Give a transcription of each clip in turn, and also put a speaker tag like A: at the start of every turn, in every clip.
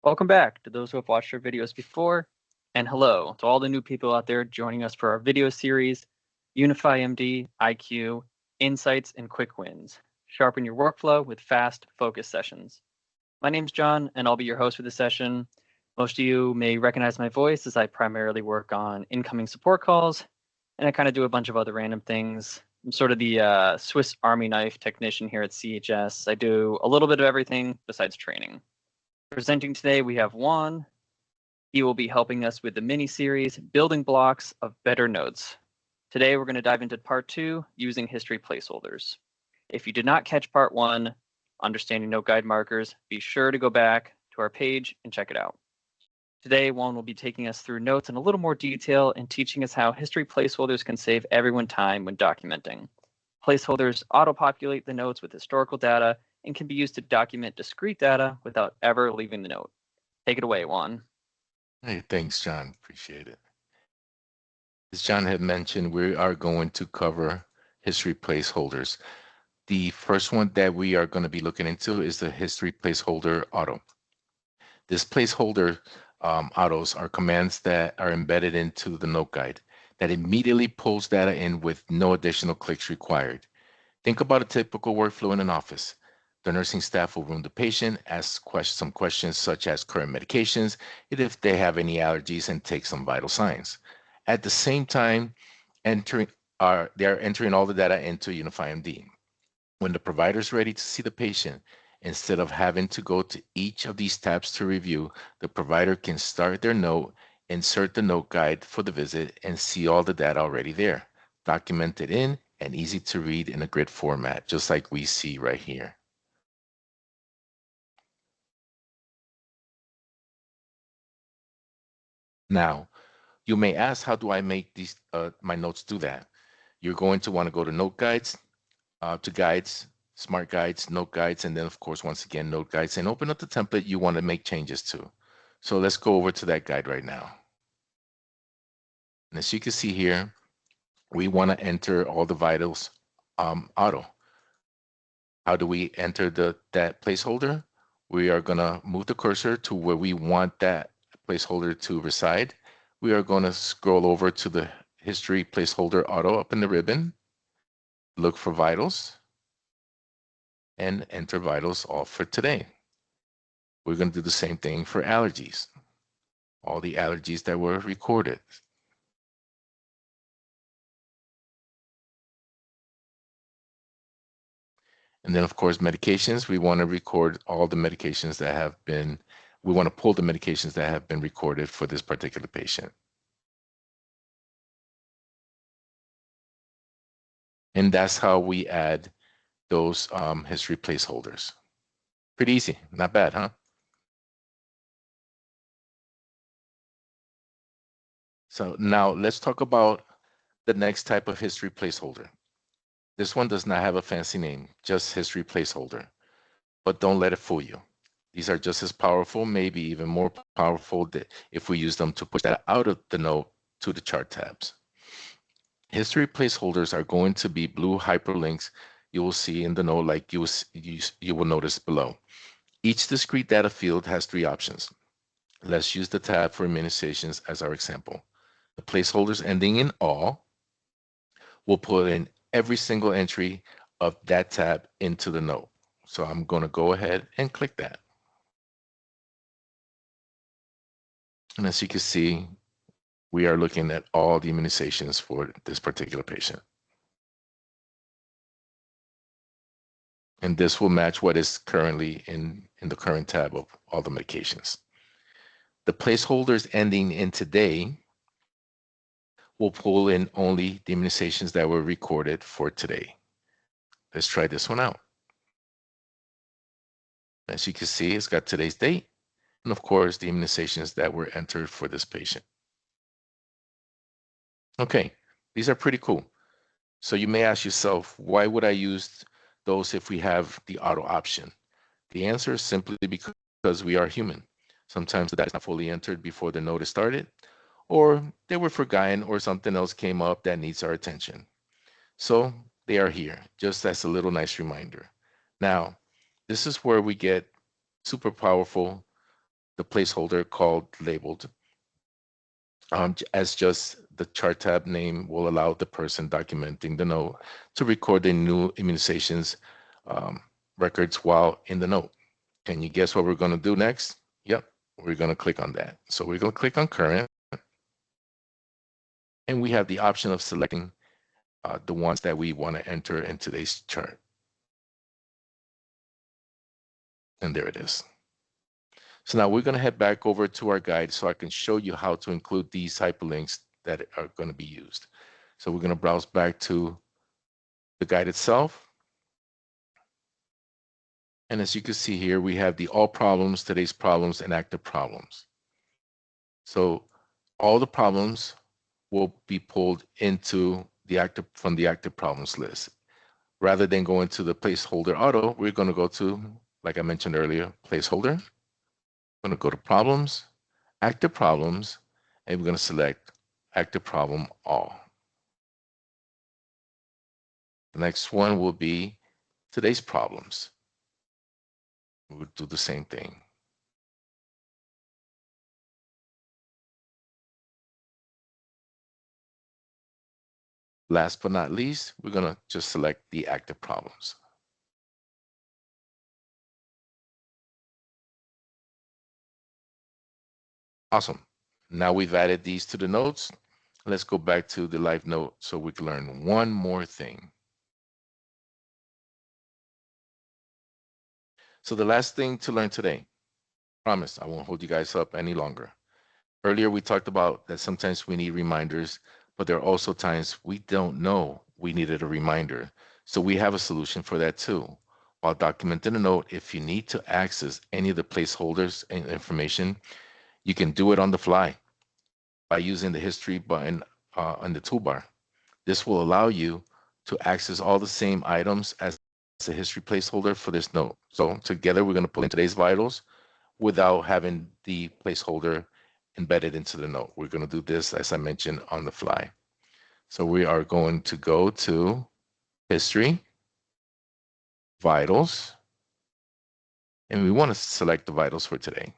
A: Welcome back to those who have watched our videos before, and hello to all the new people out there joining us for our video series, UnifiMD, IQ, Insights, and Quick Wins. Sharpen your workflow with fast, focused sessions. My name's John, and I'll be your host for this session. Most of you may recognize my voice as I primarily work on incoming support calls, and I kind of do a bunch of other random things. I'm sort of the Swiss Army knife technician here at CHS. I do a little bit of everything besides training. Presenting today, we have Juan. He will be helping us with the mini-series, Building Blocks of Better Notes. Today, we're going to dive into part 2, using history placeholders. If you did not catch part 1, Understanding Note Guide Markers, be sure to go back to our page and check it out. Today, Juan will be taking us through notes in a little more detail and teaching us how history placeholders can save everyone time when documenting. Placeholders auto-populate the notes with historical data and can be used to document discrete data without ever leaving the note. Take it away, Juan.
B: Hey, thanks, John. Appreciate it. As John had mentioned, we are going to cover history placeholders. The first one that we are going to be looking into is the history placeholder auto. This placeholder autos are commands that are embedded into the note guide that immediately pulls data in with no additional clicks required. Think about a typical workflow in an office. The nursing staff will room the patient, ask some questions such as current medications, and if they have any allergies, and take some vital signs. At the same time, they are entering all the data into UnifiMD. When the provider is ready to see the patient, instead of having to go to each of these tabs to review, the provider can start their note, insert the note guide for the visit, and see all the data already there, documented in and easy to read in a grid format, just like we see right here. Now, you may ask, how do I make these my notes do that? You're going to want to go to Note Guides, to Guides, Smart Guides, Note Guides, and then of course, once again, Note Guides, and open up the template you want to make changes to. So let's go over to that guide right now. And as you can see here, we want to enter all the vitals auto. How do we enter that placeholder? We are going to move the cursor to where we want that placeholder to reside. We are going to scroll over to the history placeholder auto up in the ribbon, look for vitals, and enter vitals all for today. We're going to do the same thing for allergies, all the allergies that were recorded. And then of course, medications, we want to record all the medications that have been, we want to pull the medications that have been recorded for this particular patient. And that's how we add those history placeholders. Pretty easy, not bad, huh? So now let's talk about the next type of history placeholder. This one does not have a fancy name, just history placeholder, but don't let it fool you. These are just as powerful, maybe even more powerful if we use them to push that out of the note to the chart tabs. History placeholders are going to be blue hyperlinks you will see in the note, like you will notice below. Each discrete data field has 3 options. Let's use the tab for immunizations as our example. The placeholders ending in all will put in every single entry of that tab into the note. So I'm going to go ahead and click that. And as you can see, we are looking at all the immunizations for this particular patient. And this will match what is currently in the current tab of all the medications. The placeholders ending in today will pull in only the immunizations that were recorded for today. Let's try this one out. As you can see, it's got today's date, and of course, the immunizations that were entered for this patient. Okay, these are pretty cool. So you may ask yourself, why would I use those if we have the auto option? The answer is simply because we are human. Sometimes the data is not fully entered before the note is started, or they were forgotten, or something else came up that needs our attention. So they are here, just as a little nice reminder. Now, this is where we get super powerful the placeholder called labeled as just the chart tab name will allow the person documenting the note to record the new immunizations records while in the note. Can you guess what we're going to do next? Yep, we're going to click on that. So we're going to click on current, and we have the option of selecting the ones that we want to enter in today's chart. And there it is. So now we're going to head back over to our guide so I can show you how to include these hyperlinks that are going to be used. So we're going to browse back to the guide itself. And as you can see here, we have the all problems, today's problems, and active problems. So all the problems will be pulled into the from the active problems list. Rather than going to the placeholder auto, we're going to go to, like I mentioned earlier, placeholder. I'm going to go to problems, active problems, and we're going to select active problem all. The next one will be today's problems. We'll do the same thing. Last but not least, we're going to just select the active problems. Awesome. Now we've added these to the notes. Let's go back to the live note so we can learn one more thing. So the last thing to learn today, promise I won't hold you guys up any longer. Earlier, we talked about that sometimes we need reminders, but there are also times we don't know we needed a reminder. So we have a solution for that too. While documenting a note, if you need to access any of the placeholders and information, you can do it on the fly by using the history button on the toolbar. This will allow you to access all the same items as the history placeholder for this note. So together, we're going to pull in today's vitals without having the placeholder embedded into the note. We're going to do this, as I mentioned, on the fly. So we are going to go to history, vitals, and we want to select the vitals for today.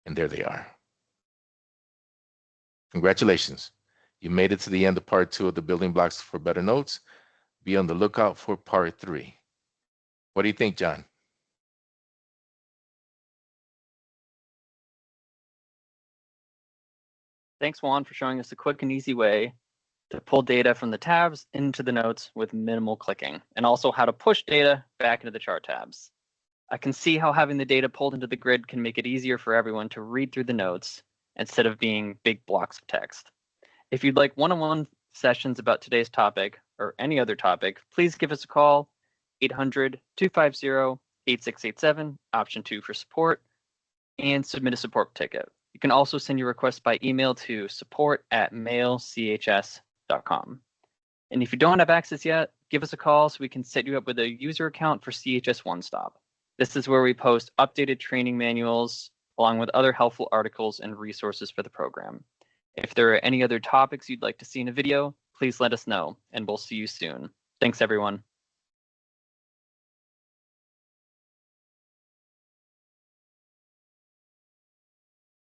B: And there they are. Congratulations. You made it to the end of part 2 of the building blocks for better notes. Be on the lookout for part 3. What do you think, John?
A: Thanks, Juan, for showing us a quick and easy way to pull data from the tabs into the notes with minimal clicking, and also how to push data back into the chart tabs. I can see how having the data pulled into the grid can make it easier for everyone to read through the notes instead of being big blocks of text. If you'd like one-on-one sessions about today's topic or any other topic, please give us a call, 800-250-8687, option 2 for support, and submit a support ticket. You can also send your request by email to support@mailchs.com. And if you don't have access yet, give us a call so we can set you up with a user account for CHS One Stop. This is where we post updated training manuals along with other helpful articles and resources for the program. If there are any other topics you'd like to see in a video, please let us know, and we'll see you soon. Thanks, everyone.